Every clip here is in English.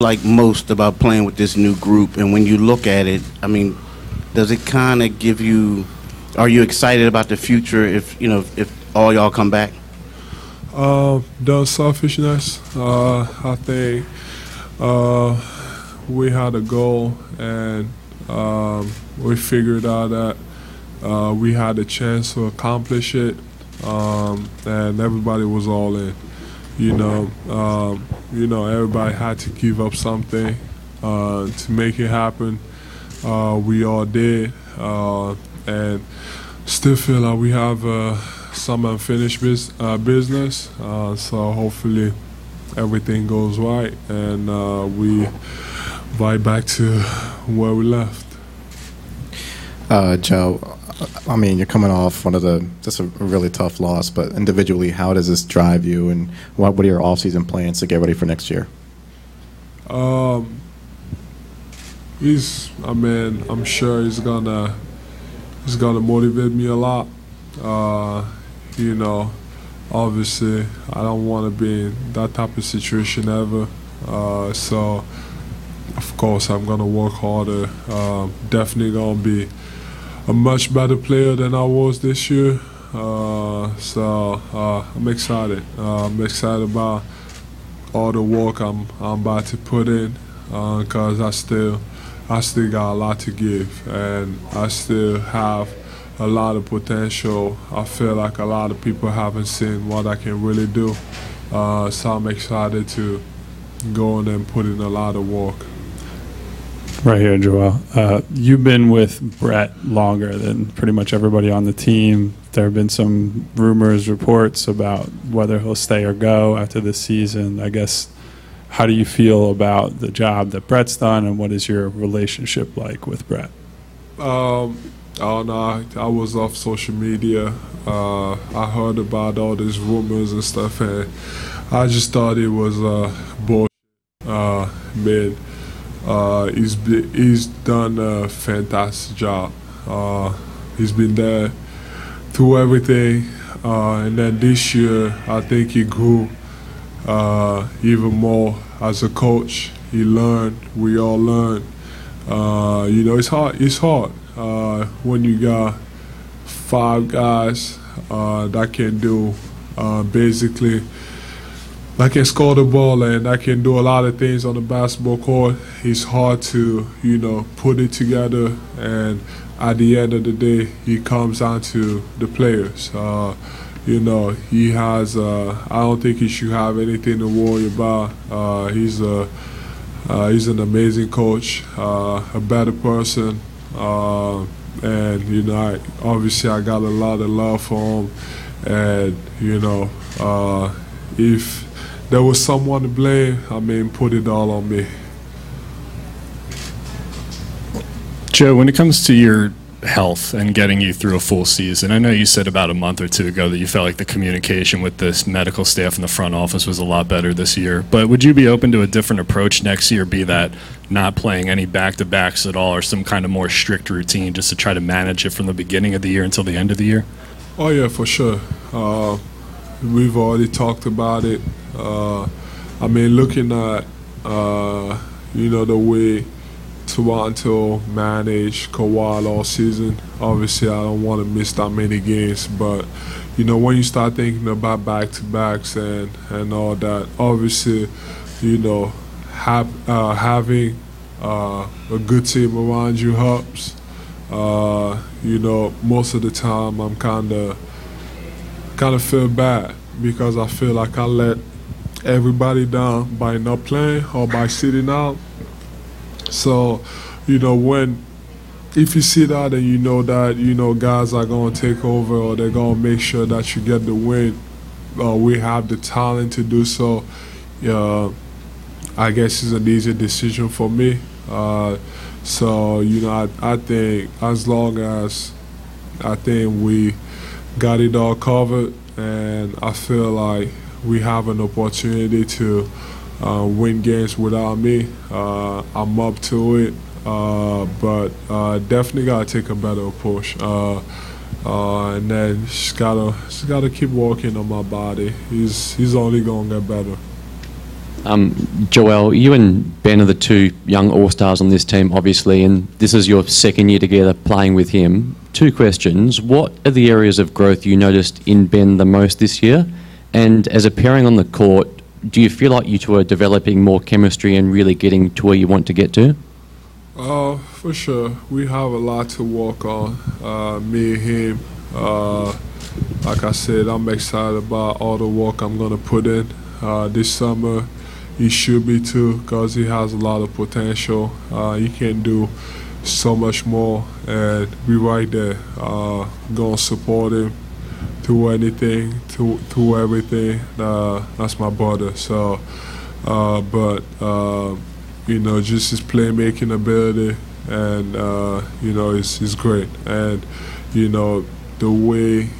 like most about playing with this new group? And when you look at it, I mean, does it kind of give you? Are you excited about the future if all y'all come back? The selfishness. I think we had a goal and we figured out that we had a chance to accomplish it, and everybody was all in. Everybody had to give up something to make it happen. We all did, and still feel like we have some unfinished business. So hopefully everything goes right and we right back to where we left. Joe, I mean, you're coming off just a really tough loss, but individually, how does this drive you, and what are your off-season plans to get ready for next year? I'm sure he's gonna motivate me a lot. Obviously, I don't want to be in that type of situation ever. So, of course, I'm gonna work harder. Definitely gonna be a much better player than I was this year. I'm excited. I'm excited about all the work I'm about to put in, because I still got a lot to give, and I still have a lot of potential. I feel like a lot of people haven't seen what I can really do. So I'm excited to go in and put in a lot of work. Right here, Joel. You've been with Brett longer than pretty much everybody on the team. There have been some rumors, reports about whether he'll stay or go after this season. I guess, how do you feel about the job that Brett's done, and what is your relationship like with Brett? I was off social media. I heard about all these rumors and stuff, and I just thought it was bullshit. He's done a fantastic job. He's been there through everything, and then this year I think he grew even more as a coach. He learned. We all learned. It's hard. It's hard when you got 5 guys that can do basically. I can score the ball and I can do a lot of things on the basketball court. It's hard to, put it together, and at the end of the day, it comes down to the players. He has. I don't think he should have anything to worry about. He's an amazing coach, a better person, and obviously I got a lot of love for him, and if there was someone to blame, put it all on me. Joe, when it comes to your health and getting you through a full season, I know you said about a month or two ago that you felt like the communication with this medical staff in the front office was a lot better this year. But would you be open to a different approach next year, be that not playing any back-to-backs at all, or some kind of more strict routine just to try to manage it from the beginning of the year until the end of the year? Oh, yeah, for sure. We've already talked about it. Looking at, the way Toronto managed Kawhi all season, obviously I don't want to miss that many games. But, when you start thinking about back-to-backs and all that, obviously, having a good team around you helps. Most of the time I'm kind of feel bad, because I feel like I let everybody down by not playing or by sitting out. So, if you see that and you know that, guys are going to take over, or they're going to make sure that you get the win, we have the talent to do so, I guess it's an easy decision for me. I think as long as we got it all covered, and I feel like we have an opportunity to win games without me, I'm up to it. But definitely gotta take a better approach, and then just gotta keep working on my body. He's only gonna get better. Joel, you and Ben are the two young all-stars on this team, obviously, and this is your second year together playing with him. Two questions. What are the areas of growth you noticed in Ben the most this year? And as a pairing on the court, do you feel like you two are developing more chemistry and really getting to where you want to get to? For sure. We have a lot to work on, me and him. Like I said, I'm excited about all the work I'm going to put in this summer. He should be too, because he has a lot of potential. He can do so much more, and we right there. Going to support him through anything, through everything. That's my brother. So, you know, just his playmaking ability, and you know, it's great. And you know, the way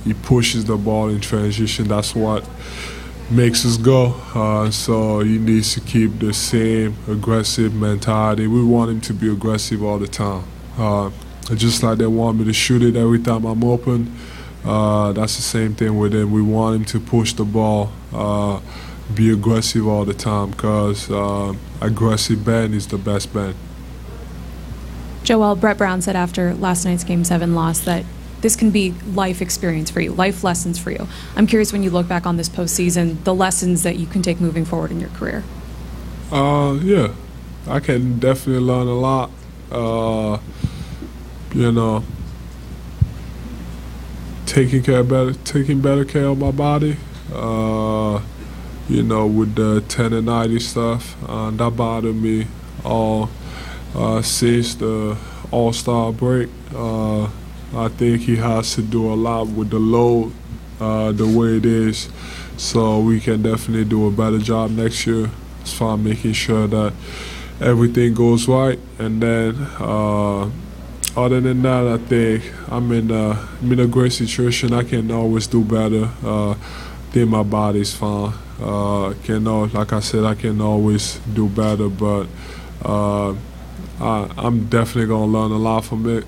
he pushes the ball in transition, that's what makes us go. So he needs to keep the same aggressive mentality. We want him to be aggressive all the time. Just like they want me to shoot it every time I'm open, that's the same thing with him. We want him to push the ball, be aggressive all the time, because aggressive Ben is the best Ben. Joel, Brett Brown said after last night's Game 7 loss that this can be life experience for you, life lessons for you. I'm curious, when you look back on this postseason, the lessons that you can take moving forward in your career. Yeah, I can definitely learn a lot. You know, taking better care of my body. You know, with the tendinitis stuff, that bothered me all since the All-Star break. I think he has to do a lot with the load, the way it is, so we can definitely do a better job next year as far as making sure that everything goes right. And then, other than that, I think I'm in a great situation. I can always do better. I think my body's fine. Like I said, I can always do better, but I'm definitely gonna learn a lot from it.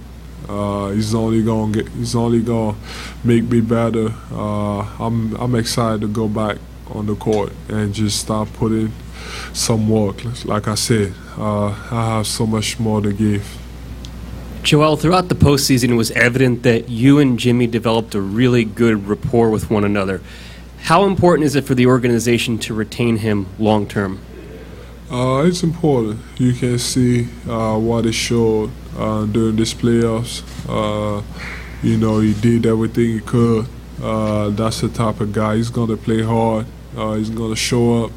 He's only gonna make me better. I'm excited to go back on the court and just start putting some work. Like I said, I have so much more to give. Joel, throughout the postseason, it was evident that you and Jimmy developed a really good rapport with one another. How important is it for the organization to retain him long term? It's important. You can see what it showed during this playoffs. You know, he did everything he could. That's the type of guy. He's going to play hard. He's going to show up.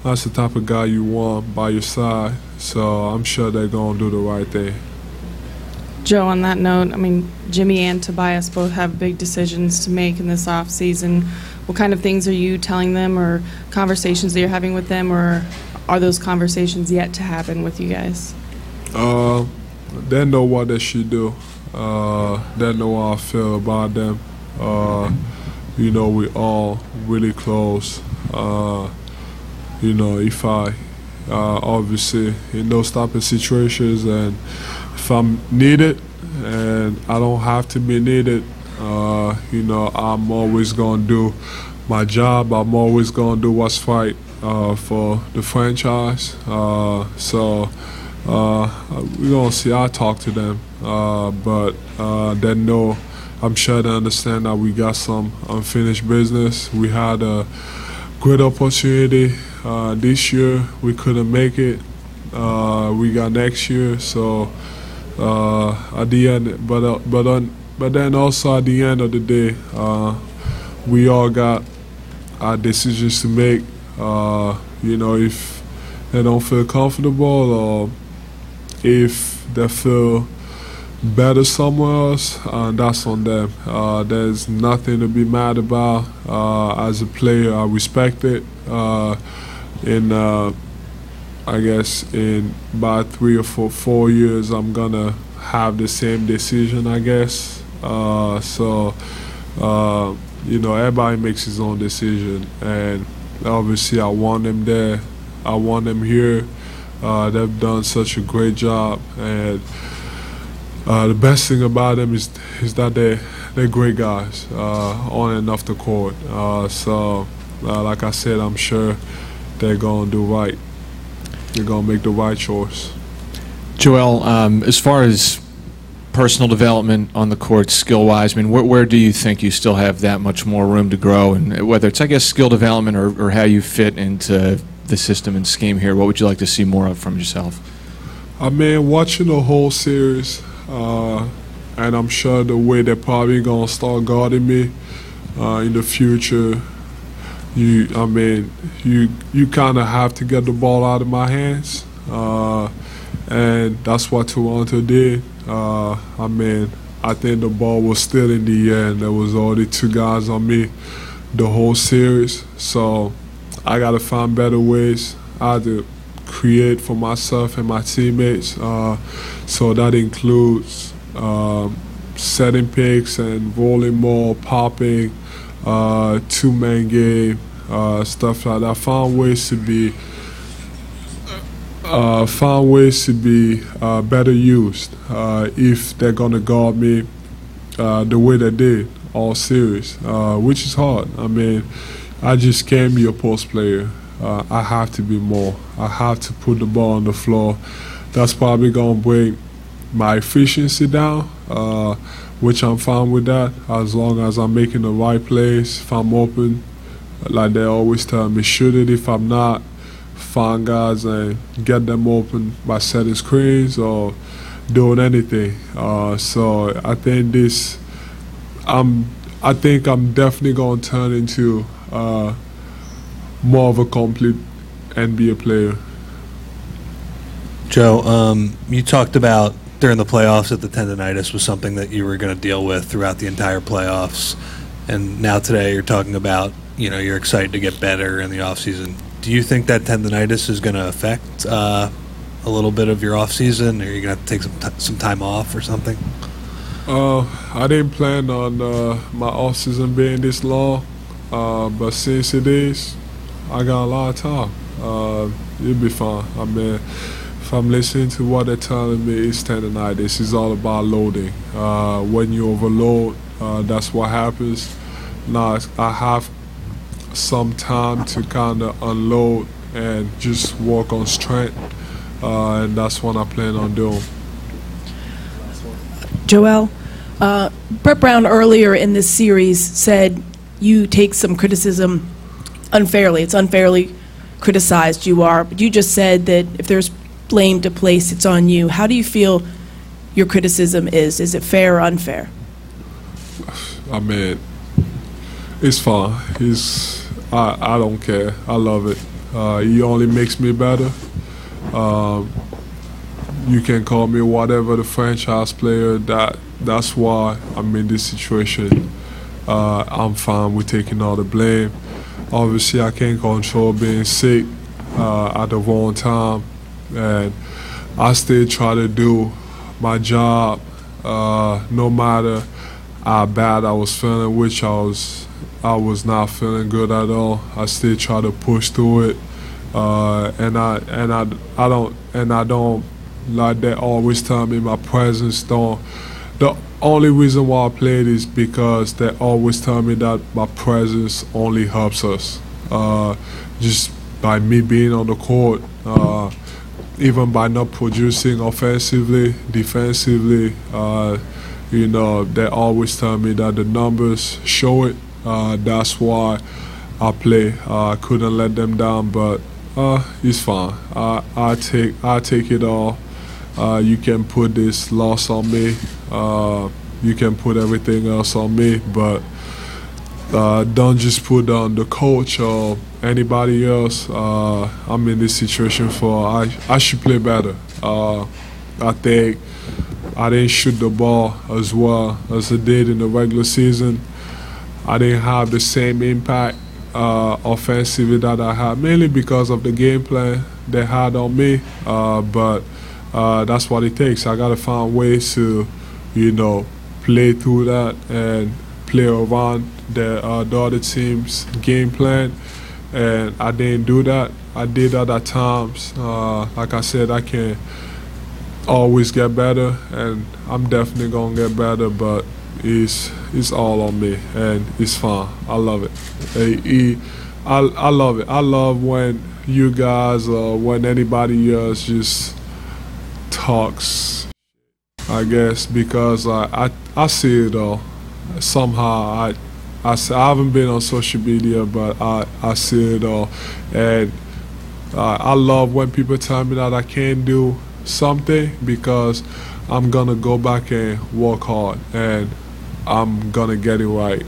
That's the type of guy you want by your side. So I'm sure they're going to do the right thing. Joe, on that note, I mean, Jimmy and Tobias both have big decisions to make in this offseason. What kind of things are you telling them, or conversations that you're having with them, or are those conversations yet to happen with you guys? They know what they should do. They know how I feel about them. You know, we all really close. You know, if I obviously in those type of situations, and if I'm needed and I don't have to be needed, you know, I'm always gonna do my job. I'm always gonna do what's right for the franchise. So we're gonna see. I talk to them, but they know. I'm sure they understand that we got some unfinished business. We had a great opportunity this year. We couldn't make it. We got next year. So at the end, but then also at the end of the day, we all got our decisions to make. You know, if they don't feel comfortable, or if they feel better somewhere else, that's on them. There's nothing to be mad about. As a player, I respect it. I guess in about 3 or 4 years, I'm gonna have the same decision, I guess. So you know, everybody makes his own decision, and obviously I want them there. I want them here. They've done such a great job, and the best thing about them is that they're great guys on and off the court. So like I said, I'm sure they're gonna do right. They're gonna make the right choice. Joel, as far as personal development on the court, skill-wise, I mean, where do you think you still have that much more room to grow? And whether it's, I guess, skill development or how you fit into the system and scheme here, what would you like to see more of from yourself? I mean, watching the whole series, and I'm sure the way they're probably gonna start guarding me in the future, you kind of have to get the ball out of my hands, and that's what Toronto did. I mean, I think the ball was still in the air, and there was already 2 guys on me the whole series. So I got to find better ways. I had to create for myself and my teammates. So that includes setting picks and rolling more, popping, 2-man game, stuff like that. Find ways to be better used if they're gonna guard me the way they did all series, which is hard. I mean, I just can't be a post player. I have to be more. I have to put the ball on the floor. That's probably gonna bring my efficiency down, which I'm fine with that as long as I'm making the right plays. If I'm open, like they always tell me, shoot it. If I'm not, find guys and get them open by setting screens or doing anything. So I think I'm definitely gonna turn into more of a complete NBA player. Joe, you talked about during the playoffs that the tendinitis was something that you were going to deal with throughout the entire playoffs, and now today you're talking about, you're excited to get better in the offseason. Do you think that tendinitis is going to affect a little bit of your offseason, or are you going to take some time off or something? I didn't plan on my offseason being this long, but since it is, I got a lot of time. It'll be fine. I mean, if I'm listening to what they're telling me, it's tendinitis. It's all about loading. When you overload, that's what happens. Now I have some time to kind of unload and just work on strength, and that's what I plan on doing. Joel, Brett Brown earlier in this series said you take some criticism unfairly. It's unfairly criticized you are, but you just said that if there's blame to place, it's on you. How do you feel your criticism is? Is it fair or unfair? I mean, it's fine. I don't care. I love it. It only makes me better. You can call me whatever, the franchise player. That's why I'm in this situation. I'm fine with taking all the blame. Obviously, I can't control being sick at the wrong time, and I still try to do my job no matter how bad I was feeling, which I was not feeling good at all. I still try to push through it, and I don't like they always tell me my presence don't. The only reason why I played is because they always tell me that my presence only helps us. Just by me being on the court, even by not producing offensively, defensively, they always tell me that the numbers show it. That's why I play. I couldn't let them down, but it's fine. I take it all. You can put this loss on me. You can put everything else on me, but don't just put on the coach or anybody else. I'm in this situation for I should play better. I think I didn't shoot the ball as well as I did in the regular season. I didn't have the same impact offensively that I had, mainly because of the game plan they had on me. But that's what it takes. I got to find ways to, play through that and play around the other team's game plan. And I didn't do that. I did that at times. Like I said, I can always get better, and I'm definitely going to get better, but it's all on me, and it's fine. I love it. I love it. I love when you guys or when anybody else just talks, I guess, because I see it all. Somehow I haven't been on social media, but I see it all. And I love when people tell me that I can't do something, because I'm going to go back and work hard and I'm going to get it right.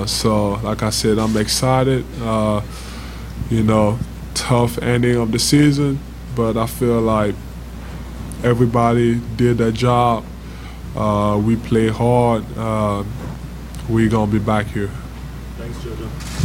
So, like I said, I'm excited. Tough ending of the season, but I feel like everybody did their job. We play hard. We're going to be back here. Thanks, JoJo.